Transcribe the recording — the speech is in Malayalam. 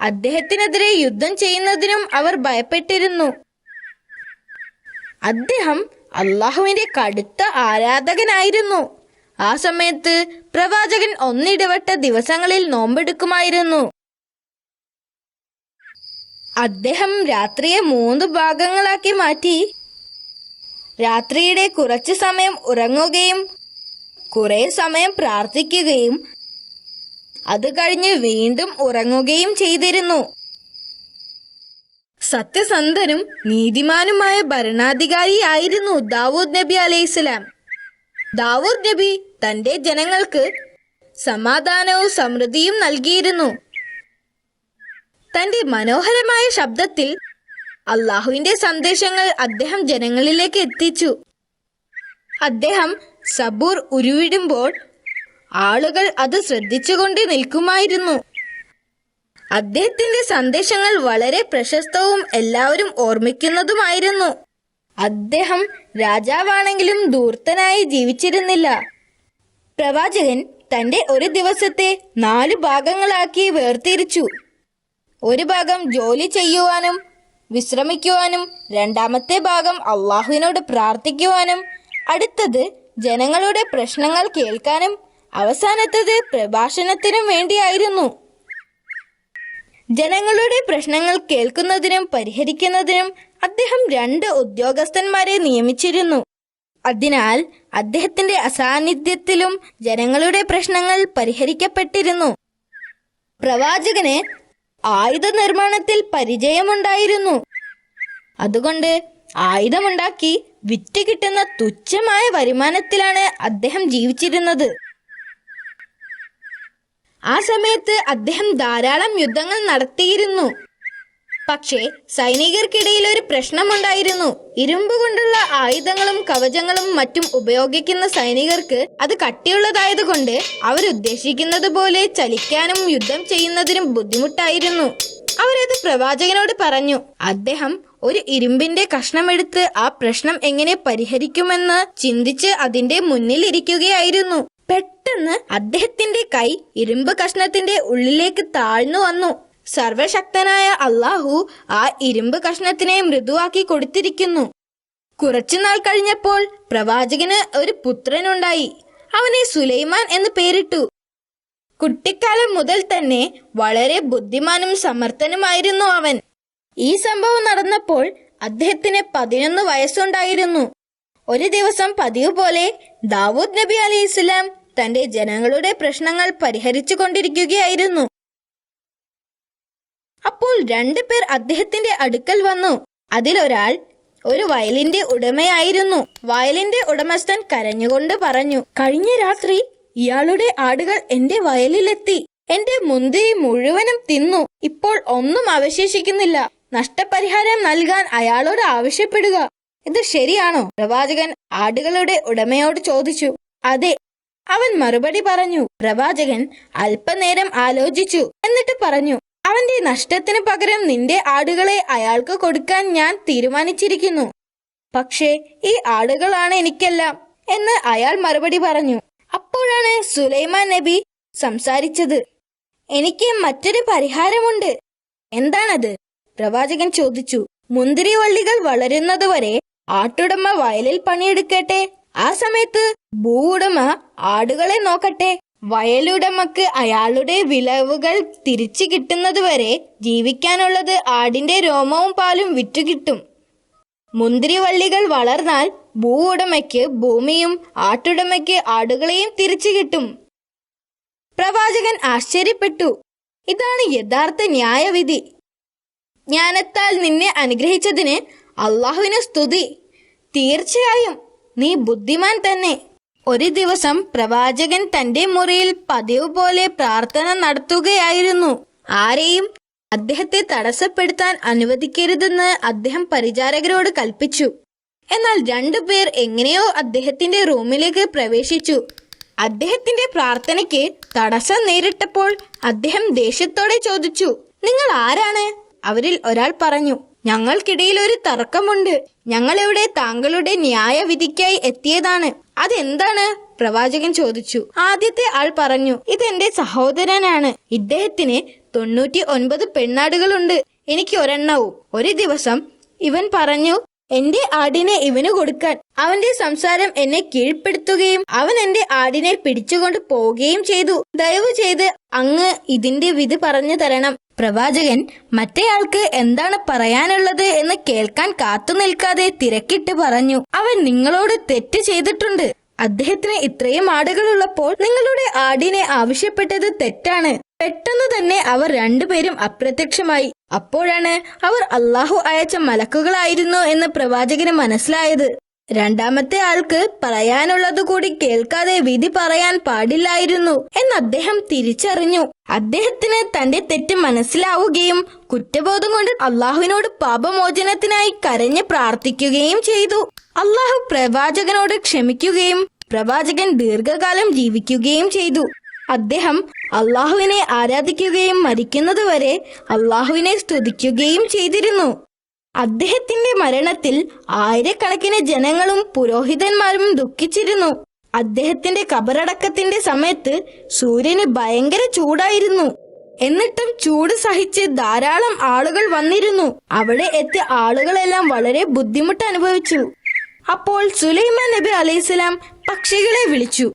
അദ്ദേഹത്തിനെതിരെ യുദ്ധം ചെയ്യുന്നതിനും അവർ ഭയപ്പെട്ടിരുന്നു. അദ്ദേഹം അള്ളാഹുവിന്റെ കടുത്ത ആരാധകനായിരുന്നു. ആ സമയത്ത് പ്രവാചകൻ ഒന്നിടവിട്ട ദിവസങ്ങളിൽ നോമ്പെടുക്കുമായിരുന്നു. അദ്ദേഹം രാത്രിയെ 3 ഭാഗങ്ങളാക്കി മാറ്റി. രാത്രിയുടെ കുറച്ചു സമയം ഉറങ്ങുകയും കുറെ സമയം പ്രാർത്ഥിക്കുകയും അത് കഴിഞ്ഞ് വീണ്ടും ഉറങ്ങുകയും ചെയ്തിരുന്നു. സത്യസന്ധനും നീതിമാനുമായ ഭരണാധികാരിയായിരുന്നു ദാവൂദ് നബി അലൈഹിസ്സലാം. ദാവൂദ് നബി തന്റെ ജനങ്ങൾക്ക് സമാധാനവും സമൃദ്ധിയും നൽകിയിരുന്നു. തന്റെ മനോഹരമായ ശബ്ദത്തിൽ അള്ളാഹുവിന്റെ സന്ദേശങ്ങൾ അദ്ദേഹം ജനങ്ങളിലേക്ക് എത്തിച്ചു. അദ്ദേഹം സബൂർ ഉരുവിടുമ്പോൾ ആളുകൾ അത് ശ്രദ്ധിച്ചുകൊണ്ട് നിൽക്കുമായിരുന്നു. അദ്ദേഹത്തിന്റെ സന്ദേശങ്ങൾ വളരെ പ്രശസ്തവും എല്ലാവരും ഓർമ്മിക്കുന്നതുമായിരുന്നു. അദ്ദേഹം രാജാവാണെങ്കിലും ധൂർത്തനായി ജീവിച്ചിരുന്നില്ല. പ്രവാചകൻ തന്റെ ഒരു ദിവസത്തെ 4 ഭാഗങ്ങളാക്കി വേർതിരിച്ചു. ഒരു ഭാഗം ജോലി ചെയ്യുവാനും വിശ്രമിക്കുവാനും, രണ്ടാമത്തെ ഭാഗം അള്ളാഹുവിനോട് പ്രാർത്ഥിക്കുവാനും, അടുത്തത് ജനങ്ങളുടെ പ്രശ്നങ്ങൾ കേൾക്കാനും, അവസാനത്തത് പ്രഭാഷണത്തിനും വേണ്ടിയായിരുന്നു. ജനങ്ങളുടെ പ്രശ്നങ്ങൾ കേൾക്കുന്നതിനും പരിഹരിക്കുന്നതിനും അദ്ദേഹം 2 ഉദ്യോഗസ്ഥന്മാരെ നിയമിച്ചിരുന്നു. അതിനാൽ അദ്ദേഹത്തിന്റെ അസാന്നിധ്യത്തിലും ജനങ്ങളുടെ പ്രശ്നങ്ങൾ പരിഹരിക്കപ്പെട്ടിരുന്നു. പ്രവാചകന് ആയുധ നിർമ്മാണത്തിൽ പരിചയമുണ്ടായിരുന്നു. അതുകൊണ്ട് ആയുധമുണ്ടാക്കി വിറ്റ് കിട്ടുന്ന തുച്ഛമായ വരുമാനത്തിലാണ് അദ്ദേഹം ജീവിച്ചിരുന്നത്. ആ സമയത്ത് അദ്ദേഹം ധാരാളം യുദ്ധങ്ങൾ നടത്തിയിരുന്നു. പക്ഷേ സൈനികർക്കിടയിൽ ഒരു പ്രശ്നമുണ്ടായിരുന്നു. ഇരുമ്പ് കൊണ്ടുള്ള ആയുധങ്ങളും കവചങ്ങളും മറ്റും ഉപയോഗിക്കുന്ന സൈനികർക്ക് അത് കട്ടിയുള്ളതായതുകൊണ്ട് അവരുദ്ദേശിക്കുന്നത് പോലെ ചലിക്കാനും യുദ്ധം ചെയ്യുന്നതിനും ബുദ്ധിമുട്ടായിരുന്നു. അവരത് പ്രവാചകനോട് പറഞ്ഞു. അദ്ദേഹം ഒരു ഇരുമ്പിന്റെ കഷ്ണമെടുത്ത് ആ പ്രശ്നം എങ്ങനെ പരിഹരിക്കുമെന്ന് ചിന്തിച്ച് അതിന്റെ മുന്നിൽ ഇരിക്കുകയായിരുന്നു. പെട്ടെന്ന് അദ്ദേഹത്തിന്റെ കൈ ഇരുമ്പ് കഷ്ണത്തിന്റെ ഉള്ളിലേക്ക് താഴ്ന്നു വന്നു. സർവശക്തനായ അള്ളാഹു ആ ഇരുമ്പ് കഷ്ണത്തിനെ മൃദുവാക്കി കൊടുത്തിരിക്കുന്നു. കുറച്ചുനാൾ കഴിഞ്ഞപ്പോൾ പ്രവാചകന് ഒരു പുത്രനുണ്ടായി. അവനെ സുലൈമാൻ എന്ന് പേരിട്ടു. കുട്ടിക്കാലം മുതൽ തന്നെ വളരെ ബുദ്ധിമാനും സമർത്ഥനുമായിരുന്നു അവൻ. ഈ സംഭവം നടന്നപ്പോൾ അദ്ദേഹത്തിന് 11 വയസ്സുണ്ടായിരുന്നു. ഒരു ദിവസം പതിവ് പോലെ ദാവൂദ് നബി അലൈഹിസ്സലാം തന്റെ ജനങ്ങളുടെ പ്രശ്നങ്ങൾ പരിഹരിച്ചു കൊണ്ടിരിക്കുകയായിരുന്നു. അപ്പോൾ 2 പേർ അദ്ദേഹത്തിന്റെ അടുക്കൽ വന്നു. അതിലൊരാൾ ഒരു വയലിന്റെ ഉടമയായിരുന്നു. വയലിന്റെ ഉടമസ്ഥൻ കരഞ്ഞുകൊണ്ട് പറഞ്ഞു, കഴിഞ്ഞ രാത്രി ഇയാളുടെ ആടുകൾ എന്റെ വയലിലെത്തി. എന്റെ മുന്തിരി മുഴുവനും തിന്നു. ഇപ്പോൾ ഒന്നും അവശേഷിക്കുന്നില്ല. നഷ്ടപരിഹാരം നൽകാൻ അയാളോട് ആവശ്യപ്പെടുക. ഇത് ശരിയാണോ? പ്രവാചകൻ ആടുകളുടെ ഉടമയോട് ചോദിച്ചു. അതെ, അവൻ മറുപടി പറഞ്ഞു. പ്രവാചകൻ അല്പനേരം ആലോചിച്ചു. എന്നിട്ട് പറഞ്ഞു, അവന്റെ നഷ്ടത്തിന് പകരം നിന്റെ ആടുകളെ അയാൾക്ക് കൊടുക്കാൻ ഞാൻ തീരുമാനിച്ചിരിക്കുന്നു. പക്ഷേ ഈ ആടുകളാണ് എനിക്കെല്ലാം എന്ന് അയാൾ മറുപടി പറഞ്ഞു. അപ്പോഴാണ് സുലൈമാൻ നബി സംസാരിച്ചത്. എനിക്ക് മറ്റൊരു പരിഹാരമുണ്ട്. എന്താണത്? പ്രവാചകൻ ചോദിച്ചു. മുന്തിരിവള്ളികൾ വളരുന്നതുവരെ ആട്ടുടമ വയലിൽ പണിയെടുക്കട്ടെ. ആ സമയത്ത് ഭൂവുടമ ആടുകളെ നോക്കട്ടെ. വയലുടമക്ക് അയാളുടെ വിളവുകൾ തിരിച്ചു കിട്ടുന്നതുവരെ ജീവിക്കാനുള്ളത് ആടിന്റെ രോമവും പാലും വിറ്റുകിട്ടും. മുന്തിരിവള്ളികൾ വളർന്നാൽ ഭൂവുടമയ്ക്ക് ഭൂമിയും ആട്ടുടമയ്ക്ക് ആടുകളെയും തിരിച്ചു കിട്ടും. പ്രവാചകൻ ആശ്ചര്യപ്പെട്ടു. ഇതാണ് യഥാർത്ഥ ന്യായവിധി. ജ്ഞാനത്താൽ നിന്നെ അനുഗ്രഹിച്ചതിന് അള്ളാഹുവിന് സ്തുതി. തീർച്ചയായും നീ ബുദ്ധിമാൻ തന്നെ. ഒരു ദിവസം പ്രവാചകൻ തന്റെ മുറിയിൽ പതിവ് പോലെ പ്രാർത്ഥന നടത്തുകയായിരുന്നു. ആരെയും അദ്ദേഹത്തെ തടസ്സപ്പെടുത്താൻ അനുവദിക്കരുതെന്ന് അദ്ദേഹം പരിചാരകരോട് കൽപ്പിച്ചു. എന്നാൽ 2 പേർ എങ്ങനെയോ അദ്ദേഹത്തിന്റെ റൂമിലേക്ക് പ്രവേശിച്ചു. അദ്ദേഹത്തിന്റെ പ്രാർത്ഥനയ്ക്ക് തടസ്സം നേരിട്ടപ്പോൾ അദ്ദേഹം ദേഷ്യത്തോടെ ചോദിച്ചു, നിങ്ങൾ ആരാണ്? അവരിൽ ഒരാൾ പറഞ്ഞു, ഞങ്ങൾക്കിടയിൽ ഒരു തർക്കമുണ്ട്. ഞങ്ങളിവിടെ താങ്കളുടെ ന്യായവിധിക്കായി എത്തിയതാണ്. അതെന്താണ്? പ്രവാചകൻ ചോദിച്ചു. ആദ്യത്തെ ആൾ പറഞ്ഞു, ഇതെന്റെ സഹോദരനാണ്. ഇദ്ദേഹത്തിന് 99 പെണ്ണാടുകളുണ്ട്, എനിക്ക് ഒരെണ്ണവും. ഒരു ദിവസം ഇവൻ പറഞ്ഞു, എന്റെ ആടിനെ ഇവന് കൊടുക്കാൻ. അവന്റെ സംസാരം എന്നെ കീഴ്പ്പെടുത്തുകയും അവൻ എന്റെ ആടിനെ പിടിച്ചുകൊണ്ട് പോവുകയും ചെയ്തു. ദയവ് ചെയ്ത് അങ്ങ് ഇതിന്റെ വിധി പറഞ്ഞു തരണം. പ്രവാചകൻ മറ്റേയാൾക്ക് എന്താണ് പറയാനുള്ളത് എന്ന് കേൾക്കാൻ കാത്തു നിൽക്കാതെ തിരക്കിട്ട് പറഞ്ഞു, അവൻ നിങ്ങളോട് തെറ്റ് ചെയ്തിട്ടുണ്ട്. അദ്ദേഹത്തിന് ഇത്രയും ആടുകളുള്ളപ്പോൾ നിങ്ങളുടെ ആടിനെ ആവശ്യപ്പെട്ടത് തെറ്റാണ്. പെട്ടെന്ന് തന്നെ അവർ രണ്ടുപേരും അപ്രത്യക്ഷമായി. അപ്പോഴാണ് അവർ അള്ളാഹു അയച്ച മലക്കുകളായിരുന്നു എന്ന് പ്രവാചകന് മനസ്സിലായത്. രണ്ടാമത്തെ ആൾക്ക് പറയാനുള്ളത് കൂടി കേൾക്കാതെ വിധി പറയാൻ പാടില്ലായിരുന്നു എന്ന് അദ്ദേഹം തിരിച്ചറിഞ്ഞു. അദ്ദേഹത്തിന് തന്റെ തെറ്റ് മനസ്സിലാവുകയും കുറ്റബോധം കൊണ്ട് അള്ളാഹുവിനോട് പാപമോചനത്തിനായി കരഞ്ഞ് പ്രാർത്ഥിക്കുകയും ചെയ്തു. അള്ളാഹു പ്രവാചകനോട് ക്ഷമിക്കുകയും പ്രവാചകൻ ദീർഘകാലം ജീവിക്കുകയും ചെയ്തു. അദ്ദേഹം അള്ളാഹുവിനെ ആരാധിക്കുകയും മരിക്കുന്നതുവരെ അള്ളാഹുവിനെ സ്തുതിക്കുകയും ചെയ്തിരുന്നു. അദ്ദേഹത്തിന്റെ മരണത്തിൽ ആയിരക്കണക്കിന് ജനങ്ങളും പുരോഹിതന്മാരും ദുഃഖിച്ചിരുന്നു. അദ്ദേഹത്തിന്റെ ഖബറടക്കത്തിന്റെ സമയത്ത് സൂര്യന് ഭയങ്കര ചൂടായിരുന്നു. എന്നിട്ടും ചൂട് സഹിച്ച് ധാരാളം ആളുകൾ വന്നിരുന്നു. അവിടെ എത്തിയ ആളുകളെല്ലാം വളരെ ബുദ്ധിമുട്ട് അനുഭവിച്ചു. അപ്പോൾ സുലൈമാൻ നബി അലൈഹിസ്സലാം പക്ഷികളെ വിളിച്ചു.